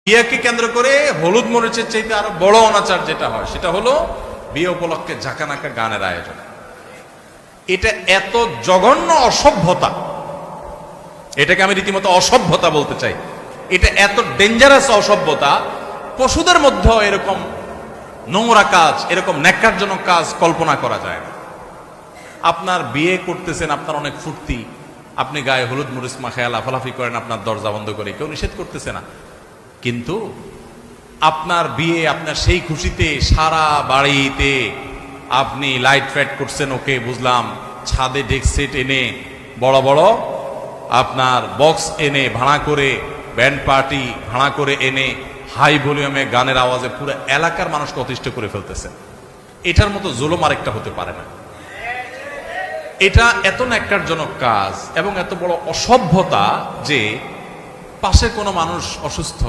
বিয়েকে কেন্দ্র করে হলুদ মরিচের চাইতে আরো বড় অনাচার যেটা হয় সেটা হলো বিয়ে উপলক্ষে ঝাঁকানাকা গানের আয়োজন। এটা এত জঘন্য অসভ্যতা, এটাকে আমি রীতিমতো অসভ্যতা বলতে চাই। এটা এত ডেঞ্জারাস অসভ্যতা, পশুদের মধ্যেও এরকম নোংরা কাজ, এরকম ন্যাক্কারজনক কাজ কল্পনা করা যায় না। আপনার বিয়ে করতেছেন, আপনার অনেক ফুর্তি, আপনি গায়ে হলুদ মরিচ মাখায় লাফালাফি করেন আপনার দরজা বন্ধ করে, কেউ নিষেধ করতেছে না। কিন্তু আপনার বিয়ে, আপনার সেই খুশিতে সারা বাড়িতে আপনি লাইট ফাইট করছেন, ওকে বুঝলাম, ছাদে ডেক সেট এনে বড় বড় আপনার বক্স এনে ভাড়া করে, ব্যান্ড পার্টি ভাড়া করে এনে হাই ভলিউমে গানের আওয়াজে পুরো এলাকার মানুষকে অতিষ্ঠ করে ফেলতেছেন। এটার মতো জুলুম আরেকটা হতে পারে না। এটা এত ন্যাক্কারজনক কাজ এবং এত বড় অসভ্যতা যে পাশে কোনো মানুষ অসুস্থ,